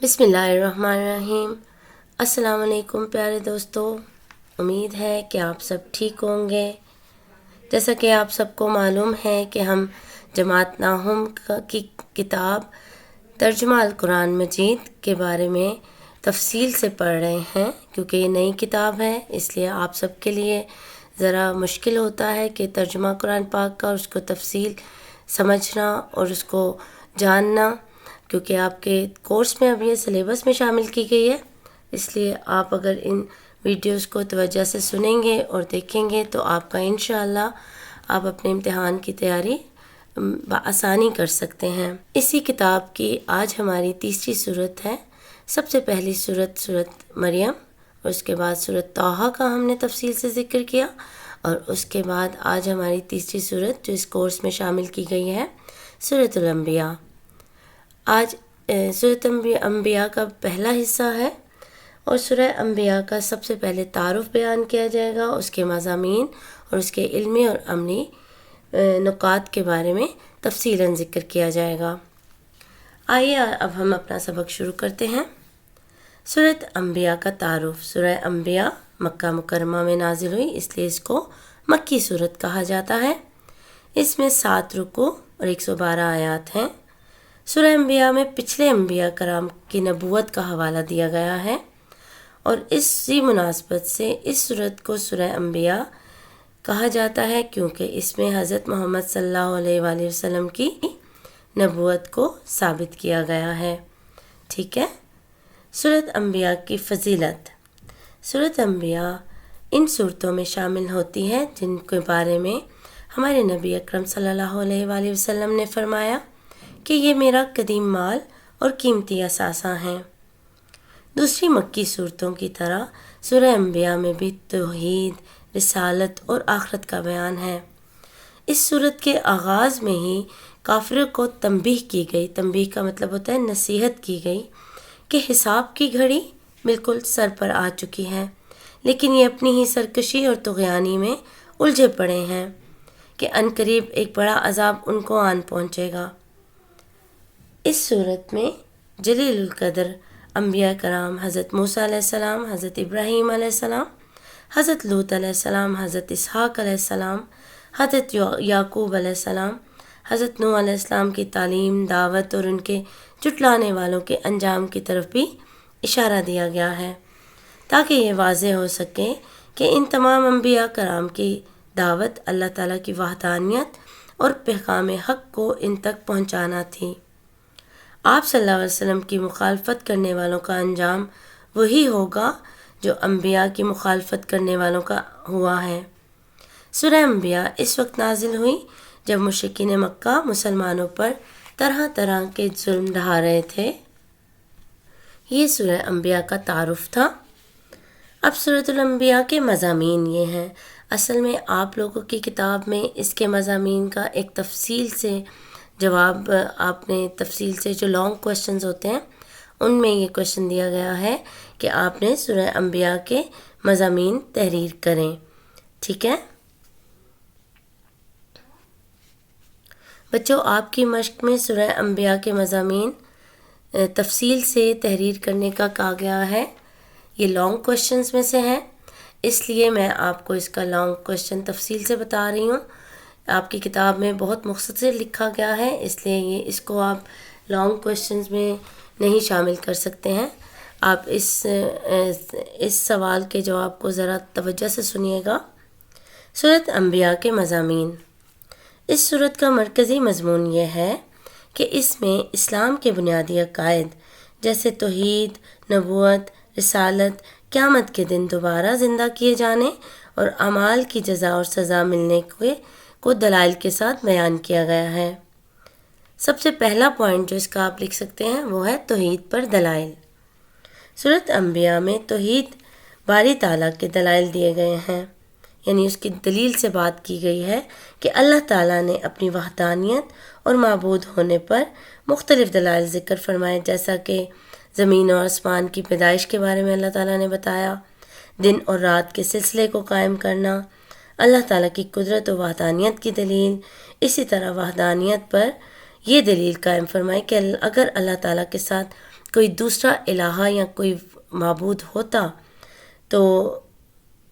بسم اللہ الرحمن الرحیم۔ السلام علیکم پیارے دوستو، امید ہے کہ آپ سب ٹھیک ہوں گے۔ جیسا کہ آپ سب کو معلوم ہے کہ ہم جماعت ناہم کی کتاب ترجمہ القرآن مجید کے بارے میں تفصیل سے پڑھ رہے ہیں، کیونکہ یہ نئی کتاب ہے اس لیے آپ سب کے لیے ذرا مشکل ہوتا ہے کہ ترجمہ قرآن پاک کا اس کو تفصیل سمجھنا اور اس کو جاننا، کیونکہ آپ کے کورس میں اب یہ سلیبس میں شامل کی گئی ہے۔ اس لیے آپ اگر ان ویڈیوز کو توجہ سے سنیں گے اور دیکھیں گے تو آپ کا انشاءاللہ آپ اپنے امتحان کی تیاری بآسانی کر سکتے ہیں۔ اسی کتاب کی آج ہماری تیسری صورت ہے۔ سب سے پہلی صورت مریم، اور اس کے بعد صورت طٰہٰ کا ہم نے تفصیل سے ذکر کیا، اور اس کے بعد آج ہماری تیسری صورت جو اس کورس میں شامل کی گئی ہے سورۃ الانبیاء۔ آج سورۃ انبیاء کا پہلا حصہ ہے، اور سورہ انبیاء کا سب سے پہلے تعارف بیان کیا جائے گا، اس کے مضامین اور اس کے علمی اور عملی نکات کے بارے میں تفصیلاً ذکر کیا جائے گا۔ آئیے اب ہم اپنا سبق شروع کرتے ہیں۔ سورۃ انبیاء کا تعارف۔ سورہ انبیاء مکہ مکرمہ میں نازل ہوئی، اس لیے اس کو مکی صورت کہا جاتا ہے۔ اس میں 7 رکوع اور 112 آیات ہیں۔ سورہ انبیاء میں پچھلے انبیاء کرام کی نبوت کا حوالہ دیا گیا ہے، اور اسی مناسبت سے اس سورت کو سورہ انبیاء کہا جاتا ہے، کیونکہ اس میں حضرت محمد صلی اللہ علیہ وآلہ وسلم کی نبوت کو ثابت کیا گیا ہے۔ ٹھیک ہے۔ سورۃ انبیاء کی فضیلت۔ سورۃ انبیاء ان صورتوں میں شامل ہوتی ہے جن کے بارے میں ہمارے نبی اکرم صلی اللہ علیہ وآلہ وسلم نے فرمایا کہ یہ میرا قدیم مال اور قیمتی اثاثہ ہیں۔ دوسری مکی صورتوں کی طرح سورہ انبیاء میں بھی توحید، رسالت اور آخرت کا بیان ہے۔ اس صورت کے آغاز میں ہی کافروں کو تنبیہ کی گئی، تنبیہ کا مطلب ہوتا ہے نصیحت کی گئی، کہ حساب کی گھڑی بالکل سر پر آ چکی ہے، لیکن یہ اپنی ہی سرکشی اور طغیانی میں الجھے پڑے ہیں کہ عنقریب ایک بڑا عذاب ان کو آن پہنچے گا۔ اس صورت میں جلیل القدر انبیاء کرام حضرت موسیٰ علیہ السلام، حضرت ابراہیم علیہ السلام، حضرت لوط علیہ السلام، حضرت اسحاق علیہ السلام، حضرت یعقوب علیہ السلام، حضرت نوح علیہ السلام کی تعلیم، دعوت اور ان کے جھٹلانے والوں کے انجام کی طرف بھی اشارہ دیا گیا ہے، تاکہ یہ واضح ہو سکے کہ ان تمام انبیاء کرام کی دعوت اللہ تعالیٰ کی وحدانیت اور پیغام حق کو ان تک پہنچانا تھی۔ آپ صلی اللہ علیہ وسلم کی مخالفت کرنے والوں کا انجام وہی ہوگا جو انبیاء کی مخالفت کرنے والوں کا ہوا ہے۔ سورہ انبیاء اس وقت نازل ہوئی جب مشرکین مکہ مسلمانوں پر طرح طرح کے ظلم ڈھا رہے تھے۔ یہ سورہ انبیاء کا تعارف تھا۔ اب سورۃ الانبیاء کے مضامین یہ ہیں۔ اصل میں آپ لوگوں کی کتاب میں اس کے مضامین کا ایک تفصیل سے جواب، آپ نے تفصیل سے جو لانگ کوشچنز ہوتے ہیں ان میں یہ کوشچن دیا گیا ہے کہ آپ نے سورہ انبیاء کے مضامین تحریر کریں۔ ٹھیک ہے بچوں، آپ کی مشق میں سورہ انبیاء کے مضامین تفصیل سے تحریر کرنے کا کہا گیا ہے۔ یہ لانگ کوشچنز میں سے ہیں، اس لیے میں آپ کو اس کا لانگ کوشچن تفصیل سے بتا رہی ہوں۔ آپ کی کتاب میں بہت مختصر لکھا گیا ہے، اس لیے اس کو آپ لانگ کوشچنز میں نہیں شامل کر سکتے ہیں۔ آپ اس سوال کے جواب کو ذرا توجہ سے سنیے گا۔ سورۃ انبیاء کے مضامین۔ اس سورت کا مرکزی مضمون یہ ہے کہ اس میں اسلام کے بنیادی عقائد جیسے توحید، نبوت، رسالت، قیامت کے دن دوبارہ زندہ کیے جانے اور اعمال کی جزا اور سزا ملنے کو دلائل کے ساتھ بیان کیا گیا ہے۔ سب سے پہلا پوائنٹ جو اس کا آپ لکھ سکتے ہیں وہ ہے توحید پر دلائل۔ سورۃ انبیاء میں توحید باری تعالیٰ کے دلائل دیے گئے ہیں، یعنی اس کی دلیل سے بات کی گئی ہے کہ اللہ تعالیٰ نے اپنی وحدانیت اور معبود ہونے پر مختلف دلائل ذکر فرمائے، جیسا کہ زمین اور آسمان کی پیدائش کے بارے میں اللہ تعالیٰ نے بتایا، دن اور رات کے سلسلے کو قائم کرنا، اللہ تعالیٰ کی قدرت و وحدانیت کی دلیل۔ اسی طرح وحدانیت پر یہ دلیل قائم فرمائی کہ اگر اللہ تعالیٰ کے ساتھ کوئی دوسرا الہ یا کوئی معبود ہوتا تو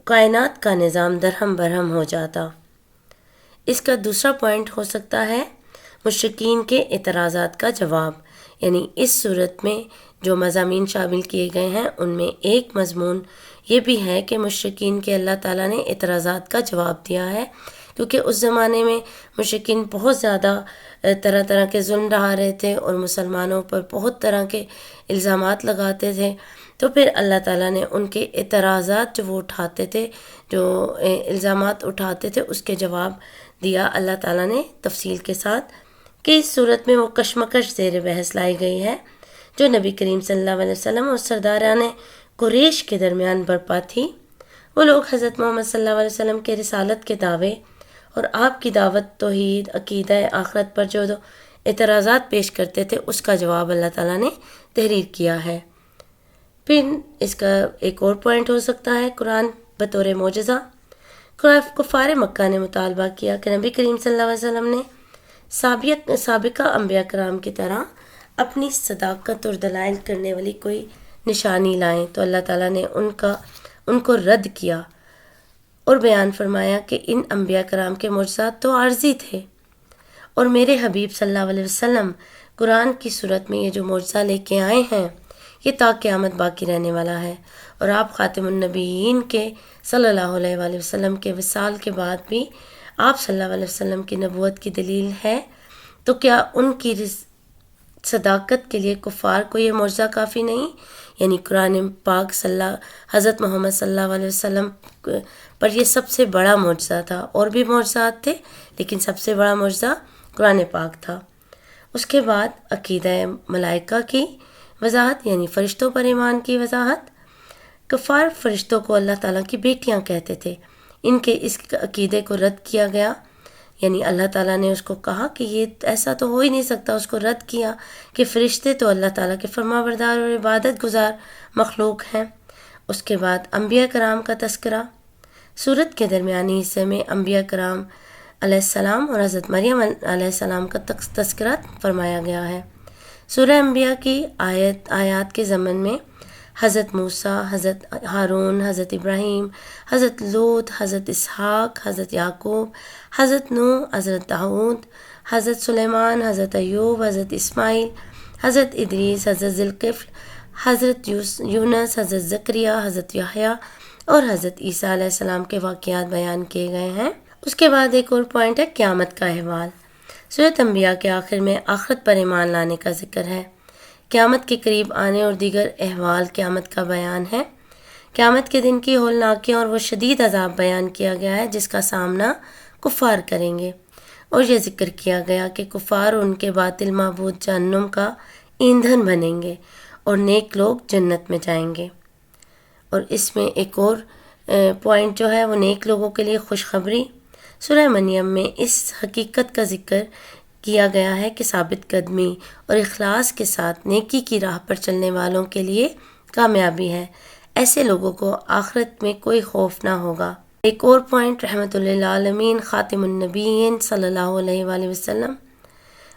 کائنات کا نظام درہم برہم ہو جاتا۔ اس کا دوسرا پوائنٹ ہو سکتا ہے مشرکین کے اعتراضات کا جواب، یعنی اس صورت میں جو مضامین شامل کیے گئے ہیں ان میں ایک مضمون یہ بھی ہے کہ مشرکین کے اللہ تعالیٰ نے اعتراضات کا جواب دیا ہے، کیونکہ اس زمانے میں مشرکین بہت زیادہ طرح طرح کے ظلم ڈھا رہے تھے اور مسلمانوں پر بہت طرح کے الزامات لگاتے تھے، تو پھر اللہ تعالیٰ نے ان کے اعتراضات جو وہ اٹھاتے تھے، جو الزامات اٹھاتے تھے، اس کے جواب دیا اللہ تعالیٰ نے تفصیل کے ساتھ، کہ اس صورت میں وہ کشمکش زیر بحث لائی گئی ہے جو نبی کریم صلی اللہ علیہ وسلم اور سرداران قریش کے درمیان برپا تھی۔ وہ لوگ حضرت محمد صلی اللہ علیہ وسلم کے رسالت کے دعوے اور آپ کی دعوت توحید، عقیدہ آخرت پر جو اعتراضات پیش کرتے تھے اس کا جواب اللہ تعالیٰ نے تحریر کیا ہے۔ پھر اس کا ایک اور پوائنٹ ہو سکتا ہے قرآن بطور معجزہ۔ کفار مکہ نے مطالبہ کیا کہ نبی کریم صلی اللہ علیہ وسلم نے سابقہ انبیاء کرام کی طرح اپنی صداقت اور دلائل کرنے والی کوئی نشانی لائیں، تو اللہ تعالیٰ نے ان کو رد کیا اور بیان فرمایا کہ ان انبیاء کرام کے معجزات تو عارضی تھے، اور میرے حبیب صلی اللہ علیہ وسلم قرآن کی صورت میں یہ جو معجزہ لے کے آئے ہیں یہ تا قیامت باقی رہنے والا ہے، اور آپ خاتم النبیین کے صلی اللہ علیہ وآلہ وسلم کے وصال کے بعد بھی آپ صلی اللہ علیہ وسلم کی نبوت کی دلیل ہے، تو کیا ان کی صداقت کے لیے کفار کو یہ معجزہ کافی نہیں؟ یعنی قرآن پاک حضرت محمد صلی اللہ علیہ وسلم پر یہ سب سے بڑا معجزہ تھا، اور بھی معجزات تھے لیکن سب سے بڑا معجزہ قرآن پاک تھا۔ اس کے بعد عقیدہ ملائکہ کی وضاحت، یعنی فرشتوں پر ایمان کی وضاحت۔ کفار فرشتوں کو اللہ تعالیٰ کی بیٹیاں کہتے تھے، ان کے اس عقیدے کو رد کیا گیا، یعنی اللہ تعالیٰ نے اس کو کہا کہ یہ ایسا تو ہو ہی نہیں سکتا، اس کو رد کیا کہ فرشتے تو اللہ تعالیٰ کے فرما بردار اور عبادت گزار مخلوق ہیں۔ اس کے بعد انبیاء کرام کا تذکرہ۔ سورت کے درمیانی حصے میں انبیاء کرام علیہ السلام اور حضرت مریم علیہ السلام کا تذکرہ فرمایا گیا ہے۔ سورہ انبیاء کی آیات کے ضمن میں حضرت موسیٰ، حضرت ہارون، حضرت ابراہیم، حضرت لوط، حضرت اسحاق، حضرت یعقوب، حضرت نوح، حضرت داؤد، حضرت سلیمان، حضرت ایوب، حضرت اسماعیل، حضرت ادریس، حضرت ذوالکفل، حضرت یونس، حضرت زکریا، حضرت یحییٰ اور حضرت عیسیٰ علیہ السلام کے واقعات بیان کیے گئے ہیں۔ اس کے بعد ایک اور پوائنٹ ہے قیامت کا احوال۔ سورۃ انبیاء کے آخر میں آخرت پر ایمان لانے کا ذکر ہے، قیامت کے قریب آنے اور دیگر احوال قیامت کا بیان ہے۔ قیامت کے دن کی ہولناکیاں اور وہ شدید عذاب بیان کیا گیا ہے جس کا سامنا کفار کریں گے، اور یہ ذکر کیا گیا کہ کفار اور ان کے باطل معبود جہنم کا ایندھن بنیں گے اور نیک لوگ جنت میں جائیں گے۔ اور اس میں ایک اور پوائنٹ جو ہے وہ نیک لوگوں کے لیے خوشخبری۔ سورہ مریم میں اس حقیقت کا ذکر کیا گیا ہے کہ ثابت قدمی اور اخلاص کے ساتھ نیکی کی راہ پر چلنے والوں کے لیے کامیابی ہے، ایسے لوگوں کو آخرت میں کوئی خوف نہ ہوگا۔ ایک اور پوائنٹ رحمت للعالمین خاتم النبیین صلی اللہ علیہ وآلہ وسلم،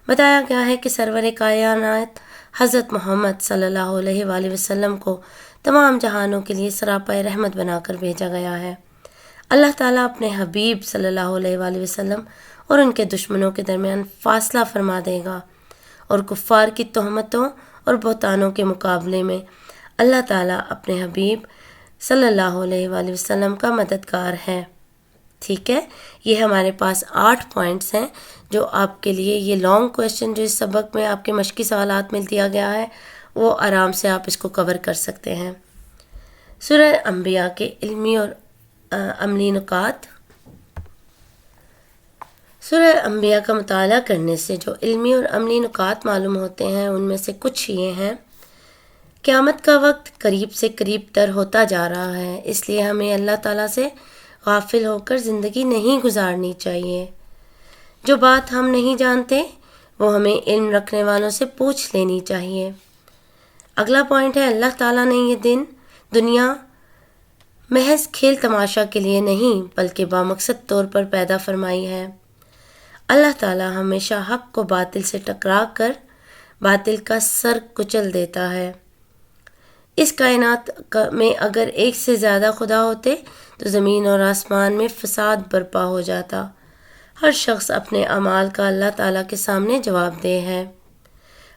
بتایا گیا ہے کہ سرور کائنات حضرت محمد صلی اللہ علیہ وآلہ وسلم کو تمام جہانوں کے لیے سراپائے رحمت بنا کر بھیجا گیا ہے۔ اللہ تعالیٰ اپنے حبیب صلی اللہ علیہ وآلہ وسلم اور ان کے دشمنوں کے درمیان فاصلہ فرما دے گا، اور کفار کی تہمتوں اور بہتانوں کے مقابلے میں اللہ تعالیٰ اپنے حبیب صلی اللہ علیہ وآلہ وسلم کا مددگار ہے۔ ٹھیک ہے، یہ ہمارے پاس 8 پوائنٹس ہیں جو آپ کے لیے یہ لانگ کویسچن جو اس سبق میں آپ کے مشقی سوالات میں دیا گیا ہے وہ آرام سے آپ اس کو کور کر سکتے ہیں۔ سورہ انبیاء کے علمی اور عملی نکات۔ سورہ انبیاء کا مطالعہ کرنے سے جو علمی اور عملی نکات معلوم ہوتے ہیں ان میں سے کچھ یہ ہیں۔ قیامت کا وقت قریب سے قریب تر ہوتا جا رہا ہے، اس لیے ہمیں اللہ تعالیٰ سے غافل ہو کر زندگی نہیں گزارنی چاہیے۔ جو بات ہم نہیں جانتے وہ ہمیں علم رکھنے والوں سے پوچھ لینی چاہیے۔ اگلا پوائنٹ ہے اللہ تعالیٰ نے یہ دنیا محض کھیل تماشا کے لیے نہیں بلکہ بامقصد طور پر پیدا فرمائی ہے۔ اللہ تعالیٰ ہمیشہ حق کو باطل سے ٹکرا کر باطل کا سر کچل دیتا ہے۔ اس کائنات میں اگر ایک سے زیادہ خدا ہوتے تو زمین اور آسمان میں فساد برپا ہو جاتا۔ ہر شخص اپنے اعمال کا اللہ تعالیٰ کے سامنے جواب دہ ہے۔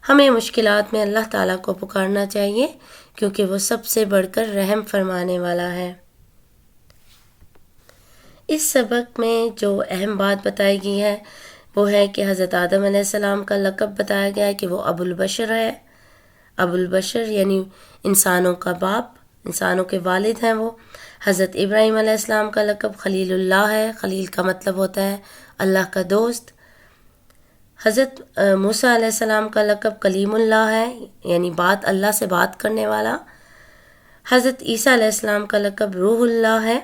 ہمیں مشکلات میں اللہ تعالیٰ کو پکارنا چاہیے کیونکہ وہ سب سے بڑھ کر رحم فرمانے والا ہے۔ اس سبق میں جو اہم بات بتائی گئی ہے وہ ہے کہ حضرت آدم علیہ السلام کا لقب بتایا گیا ہے کہ وہ ابو البشر ہے۔ ابو البشر یعنی انسانوں کا باپ، انسانوں کے والد ہیں وہ۔ حضرت ابراہیم علیہ السلام کا لقب خلیل اللہ ہے۔ خلیل کا مطلب ہوتا ہے اللہ کا دوست۔ حضرت موسیٰ علیہ السلام کا لقب کلیم اللہ ہے، یعنی اللہ سے بات کرنے والا۔ حضرت عیسیٰ علیہ السلام کا لقب روح اللہ ہے۔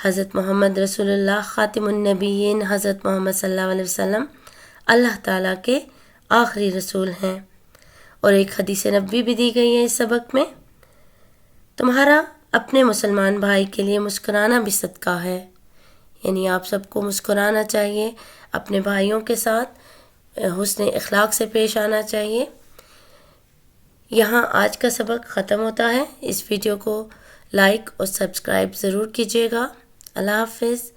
حضرت محمد رسول اللہ خاتم النبیین، حضرت محمد صلی اللہ علیہ وسلم اللہ تعالیٰ کے آخری رسول ہیں۔ اور ایک حدیث نبوی بھی دی گئی ہے اس سبق میں، تمہارا اپنے مسلمان بھائی کے لیے مسکرانا بھی صدقہ ہے، یعنی آپ سب کو مسکرانا چاہیے، اپنے بھائیوں کے ساتھ حسن اخلاق سے پیش آنا چاہیے۔ یہاں آج کا سبق ختم ہوتا ہے۔ اس ویڈیو کو لائک اور سبسکرائب ضرور کیجیے گا۔ اللہ حافظ۔